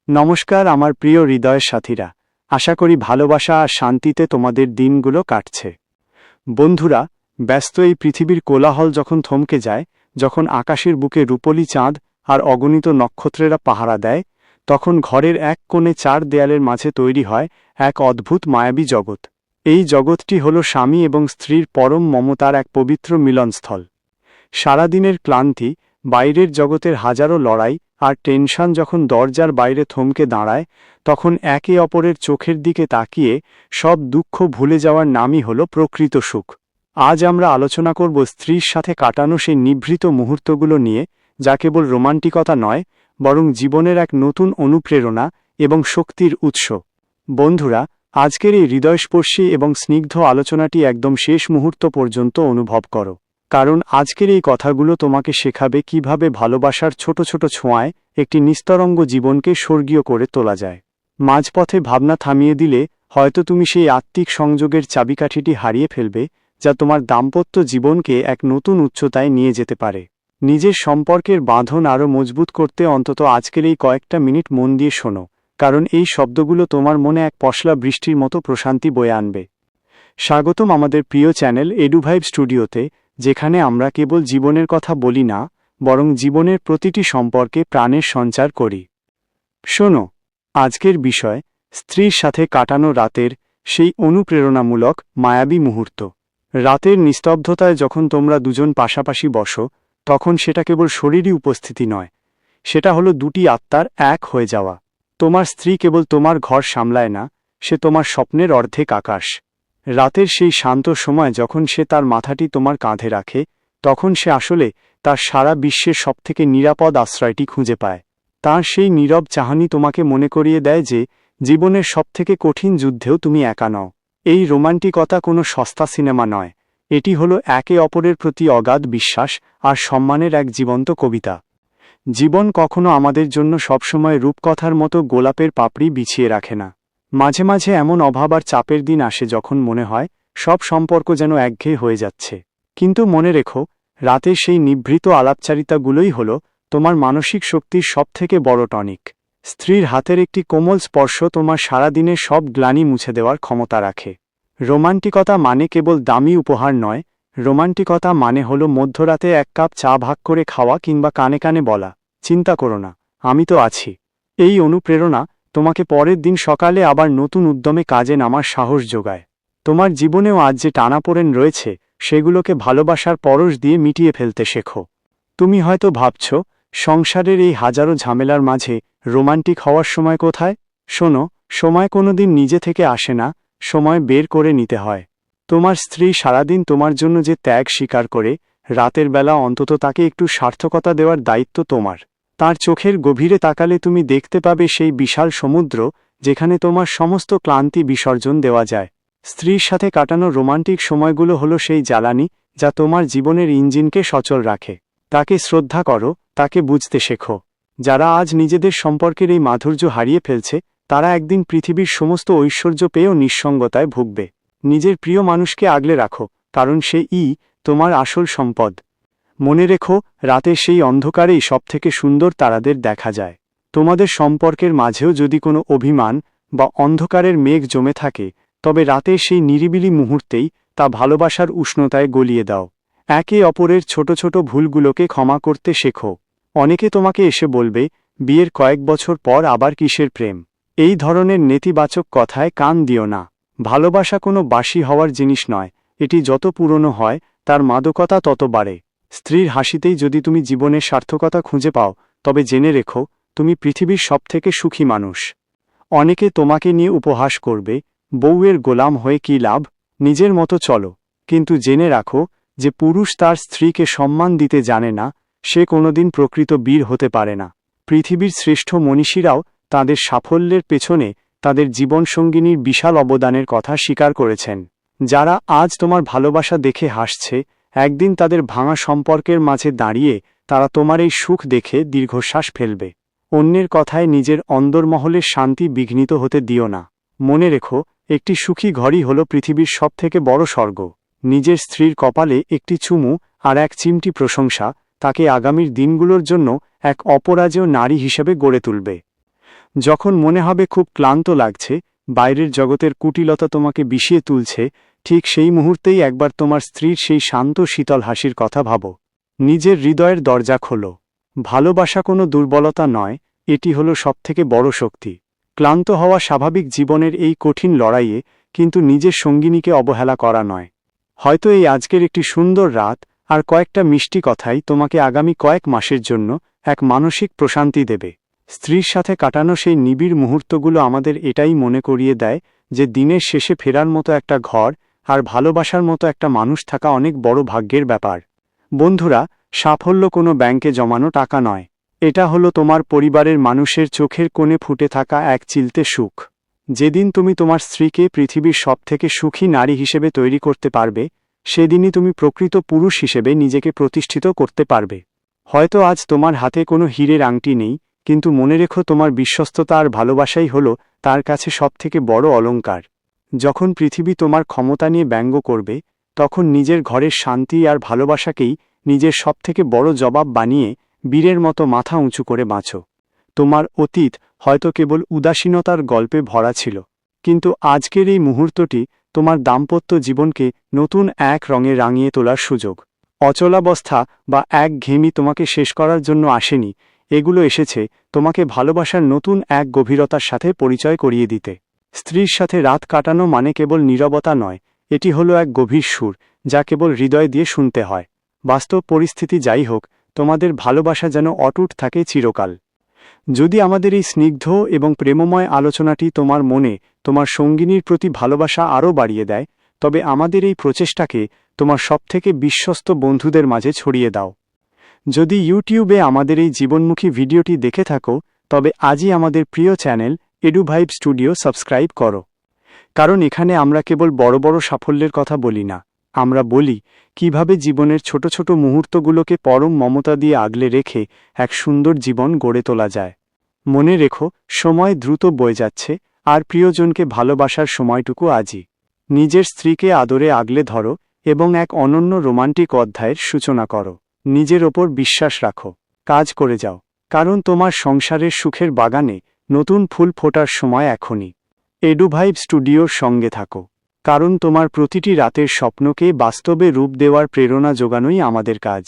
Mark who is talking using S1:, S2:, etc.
S1: নমস্কার আমার প্রিয় হৃদয়ের সাথীরা, আশা করি ভালোবাসা আর শান্তিতে তোমাদের দিনগুলো কাটছে। বন্ধুরা, ব্যস্ত এই পৃথিবীর কোলাহল যখন থমকে যায়, যখন আকাশের বুকে রূপলি চাঁদ আর অগণিত নক্ষত্রেরা পাহারা দেয়, তখন ঘরের এক কোণে চার দেয়ালের মাঝে তৈরি হয় এক অদ্ভুত মায়াবী জগৎ। এই জগৎটি হল স্বামী এবং স্ত্রীর পরম মমতার এক পবিত্র মিলনস্থল। সারাদিনের ক্লান্তি, বাইরের জগতের হাজারো লড়াই আর টেনশন যখন দরজার বাইরে থমকে দাঁড়ায়, তখন একে অপরের চোখের দিকে তাকিয়ে সব দুঃখ ভুলে যাওয়ার নামই হল প্রকৃত সুখ। আজ আমরা আলোচনা করব স্ত্রীর সাথে কাটানো সেই নিভৃত মুহূর্তগুলো নিয়ে, যা কেবল রোমান্টিকতা নয়, বরং জীবনের এক নতুন অনুপ্রেরণা এবং শক্তির উৎস। বন্ধুরা, আজকের এই হৃদয়স্পর্শী এবং স্নিগ্ধ আলোচনাটি একদম শেষ মুহূর্ত পর্যন্ত অনুভব করো, কারণ আজকের এই কথাগুলো তোমাকে শেখাবে কিভাবে ভালোবাসার ছোট ছোট ছোঁয়ায় একটি নিস্তরঙ্গ জীবনকে স্বর্গীয় করে তোলা যায়। মাঝপথে ভাবনা থামিয়ে দিলে হয়তো তুমি সেই আত্মিক সংযোগের চাবিকাঠিটি হারিয়ে ফেলবে, যা তোমার দাম্পত্য জীবনকে এক নতুন উচ্চতায় নিয়ে যেতে পারে। নিজের সম্পর্কের বাঁধন আরও মজবুত করতে অন্তত আজকের এই কয়েকটা মিনিট মন দিয়ে শোনো, কারণ এই শব্দগুলো তোমার মনে এক পশলা বৃষ্টির মতো প্রশান্তি বয়ে আনবে। স্বাগতম আমাদের প্রিয় চ্যানেল এডুভাইব স্টুডিওতে, যেখানে আমরা কেবল জীবনের কথা বলি না, বরং জীবনের প্রতিটি সম্পর্কে প্রাণের সঞ্চার করি। শোনো, আজকের বিষয় স্ত্রীর সাথে কাটানো রাতের সেই অনুপ্রেরণামূলক মায়াবী মুহূর্ত। রাতের নিস্তব্ধতায় যখন তোমরা দুজন পাশাপাশি বসো, তখন সেটা কেবল শরীরী উপস্থিতি নয়, সেটা হলো দুটি আত্মার এক হয়ে যাওয়া। তোমার স্ত্রী কেবল তোমার ঘর সামলায় না, সে তোমার স্বপ্নের অর্ধেক আকাশ। রাতের সেই শান্ত সময় যখন সে তার মাথাটি তোমার কাঁধে রাখে, তখন সে আসলে তার সারা বিশ্বের সবথেকে নিরাপদ আশ্রয়টি খুঁজে পায়। তার সেই নীরব চাহনি তোমাকে মনে করিয়ে দেয় যে জীবনের সবথেকে কঠিন যুদ্ধেও তুমি একা নও। এই রোমান্টিকতা কোনো সস্তা সিনেমা নয়, এটি হলো একে অপরের প্রতি অগাধ বিশ্বাস আর সম্মানের এক জীবন্ত কবিতা। জীবন কখনো আমাদের জন্য সবসময় রূপকথার মতো গোলাপের পাপড়ি বিছিয়ে রাখে না। মাঝে মাঝে এমন অভাব আর চাপের দিন আসে যখন মনে হয় সব সম্পর্ক যেন একঘেয়ে হয়ে যাচ্ছে। কিন্তু মনে রেখো, রাতের সেই নিভৃত আলাপচারিতাগুলোই হল তোমার মানসিক শক্তির সবথেকে বড় টনিক। স্ত্রীর হাতের একটি কোমল স্পর্শ তোমার সারাদিনের সব গ্লানি মুছে দেওয়ার ক্ষমতা রাখে। রোমান্টিকতা মানে কেবল দামি উপহার নয়, রোমান্টিকতা মানে হল মধ্যরাতে এক কাপ চা ভাগ করে খাওয়া কিংবা কানে কানে বলা, চিন্তা করো না, আমি তো আছি। এই অনুপ্রেরণা তোমাকে পরের দিন সকালে আবার নতুন উদ্যমে কাজে নামার সাহস যোগায়। তোমার জীবনেও আজ যে টানাপোড়েন রয়েছে, সেগুলোকে ভালোবাসার পরশ দিয়ে মিটিয়ে ফেলতে শেখো। তুমি হয়তো ভাবছ, সংসারের এই হাজারো ঝামেলার মাঝে রোমান্টিক হওয়ার সময় কোথায়? শোনো, সময় কোনোদিন নিজে থেকে আসে না, সময় বের করে নিতে হয়। তোমার স্ত্রী সারাদিন তোমার জন্য যে ত্যাগ স্বীকার করে, রাতের বেলা অন্তত তাকে একটু সার্থকতা দেওয়ার দায়িত্ব তোমার। তার চোখের গভীরে তাকালে তুমি দেখতে পাবে সেই বিশাল সমুদ্র, যেখানে তোমার সমস্ত ক্লান্তি বিসর্জন দেওয়া যায়। স্ত্রীর সাথে কাটানো রোমান্টিক সময়গুলো হলো সেই জ্বালানি, যা তোমার জীবনের ইঞ্জিনকে সচল রাখে। তাকে শ্রদ্ধা করো, তাকে বুঝতে শেখো। যারা আজ নিজেদের সম্পর্কের এই মাধুর্য হারিয়ে ফেলছে, তারা একদিন পৃথিবীর সমস্ত ঐশ্বর্য পেয়েও নিঃসঙ্গতায় ভুগবে। নিজের প্রিয় মানুষকে আগলে রাখো, কারণ সে তোমার আসল সম্পদ। মনে রেখো, রাতের সেই অন্ধকারেই সবথেকে সুন্দর তারাদের দেখা যায়। তোমাদের সম্পর্কের মাঝেও যদি কোনো অভিমান বা অন্ধকারের মেঘ জমে থাকে, তবে রাতের সেই নিরিবিলি মুহূর্তেই তা ভালোবাসার উষ্ণতায় গলিয়ে দাও। একে অপরের ছোট ছোট ভুলগুলোকে ক্ষমা করতে শেখো। অনেকে তোমাকে এসে বলবে, বিয়ের কয়েক বছর পর আবার কিসের প্রেম? এই ধরনের নেতিবাচক কথায় কান দিও না। ভালোবাসা কোনো বাসি হওয়ার জিনিস নয়, এটি যত পুরনো হয়, তার মাদকতা তত বাড়ে। স্ত্রীর হাসিতেই যদি তুমি জীবনের সার্থকতা খুঁজে পাও, তবে জেনে রেখো, তুমি পৃথিবীর সবথেকে সুখী মানুষ। অনেকে তোমাকে নিয়ে উপহাস করবে, বউয়ের গোলাম হয়ে কী লাভ, নিজের মতো চলো। কিন্তু জেনে রাখো, যে পুরুষ তার স্ত্রীকে সম্মান দিতে জানে না, সে কোনোদিন প্রকৃত বীর হতে পারে না। পৃথিবীর শ্রেষ্ঠ মনীষীরাও তাদের সাফল্যের পেছনে তাদের জীবনসঙ্গিনীর বিশাল অবদানের কথা স্বীকার করেছেন। যারা আজ তোমার ভালোবাসা দেখে হাসছে, একদিন তাদের ভাঙা সম্পর্কের মাঝে দাঁড়িয়ে তারা তোমার এই সুখ দেখে দীর্ঘশ্বাস ফেলবে। অন্যের কথায় নিজের অন্দরমহলের শান্তি বিঘ্নিত হতে দিও না। মনে রেখো, একটি সুখী ঘরই হল পৃথিবীর সবথেকে বড় স্বর্গ। নিজের স্ত্রীর কপালে একটি চুমু আর এক চিমটি প্রশংসা তাকে আগামীর দিনগুলোর জন্য এক অপরাজেয় নারী হিসেবে গড়ে তুলবে। যখন মনে হবে খুব ক্লান্ত লাগছে, বাইরের জগতের কুটিলতা তোমাকে বিষিয়ে তুলছে, ঠিক সেই মুহূর্তেই একবার তোমার স্ত্রীর সেই শান্ত শীতল হাসির কথা ভাবো। নিজের হৃদয়ের দরজা খোলো। ভালোবাসা কোনো দুর্বলতা নয়, এটি হলো সবথেকে বড় শক্তি। ক্লান্ত হওয়া স্বাভাবিক জীবনের এই কঠিন লড়াইয়ে, কিন্তু নিজের সঙ্গিনীকে অবহেলা করা নয়। হয়তো এই আজকের একটি সুন্দর রাত আর কয়েকটা মিষ্টি কথাই তোমাকে আগামী কয়েক মাসের জন্য এক মানসিক প্রশান্তি দেবে। স্ত্রীর সাথে কাটানো সেই নিবিড় মুহূর্তগুলো আমাদের এটাই মনে করিয়ে দেয় যে দিনের শেষে ফেরার মতো একটা ঘর আর ভালোবাসার মতো একটা মানুষ থাকা অনেক বড় ভাগ্যের ব্যাপার। বন্ধুরা, সাফল্য কোনো ব্যাংকে জমানো টাকা নয়। এটা হলো তোমার পরিবারের মানুষের চোখের কোণে ফুটে থাকা এক চিলতে সুখ। যেদিন তুমি তোমার স্ত্রীকে পৃথিবীর সবথেকে সুখী নারী হিসেবে তৈরি করতে পারবে, সেদিনই তুমি প্রকৃত পুরুষ হিসেবে নিজেকে প্রতিষ্ঠিত করতে পারবে। হয়তো আজ তোমার হাতে কোনো হীরের আংটি নেই, কিন্তু মনে রেখো তোমার বিশ্বস্ততা আর ভালোবাসাই হলো তার কাছে সবথেকে বড় অলংকার। যখন পৃথিবী তোমার ক্ষমতা নিয়ে ব্যঙ্গ করবে, তখন নিজের ঘরের শান্তি আর ভালোবাসাকেই নিজের সবথেকে বড় জবাব বানিয়ে বীরের মতো মাথা উঁচু করে বাঁচো। তোমার অতীত হয়তো কেবল উদাসীনতার গল্পে ভরা ছিল, কিন্তু আজকের এই মুহূর্তটি তোমার দাম্পত্য জীবনকে নতুন এক রঙে রাঙিয়ে তোলার সুযোগ। অচলাবস্থা বা একঘেয়েমি তোমাকে শেষ করার জন্য আসেনি, এগুলো এসেছে তোমাকে ভালোবাসার নতুন এক গভীরতার সাথে পরিচয় করিয়ে দিতে। স্ত্রীর সাথে রাত কাটানো মানে কেবল নীরবতা নয়, এটি হলো এক গভীর সুর, যা কেবল হৃদয় দিয়ে শুনতে হয়। বাস্তব পরিস্থিতি যাই হোক, তোমাদের ভালোবাসা যেন অটুট থাকে চিরকাল। যদি আমাদের এই স্নিগ্ধ এবং প্রেমময় আলোচনাটি তোমার মনে তোমার সঙ্গিনীর প্রতি ভালোবাসা আরও বাড়িয়ে দেয়, তবে আমাদের এই প্রচেষ্টাকে তোমার সবথেকে বিশ্বস্ত বন্ধুদের মাঝে ছড়িয়ে দাও। যদি ইউটিউবে আমাদের এই জীবনমুখী ভিডিওটি দেখে থাকো, তবে আজই আমাদের প্রিয় চ্যানেল এডুভাইব স্টুডিও সাবস্ক্রাইব করো। কারণ এখানে আমরা কেবল বড় বড় সাফল্যের কথা বলি না, আমরা বলি কিভাবে জীবনের ছোট ছোট মুহূর্তগুলোকে পরম মমতা দিয়ে আগলে রেখে এক সুন্দর জীবন গড়ে তোলা যায়। মনে রেখো, সময় দ্রুত বয়ে যাচ্ছে, আর প্রিয়জনকে ভালোবাসার সময়টুকু আজই। নিজের স্ত্রীকে আদরে আগলে ধরো এবং এক অনন্য রোমান্টিক অধ্যায়ের সূচনা করো। নিজের ওপর বিশ্বাস রাখো, কাজ করে যাও, কারণ তোমার সংসারের সুখের বাগানে নতুন ফুল ফোটার সময় এখনই। এডুভাইব স্টুডিওর সঙ্গে থাকো, কারণ তোমার প্রতিটি রাতের স্বপ্নকে বাস্তবে রূপ দেওয়ার প্রেরণা জোগানোই আমাদের কাজ।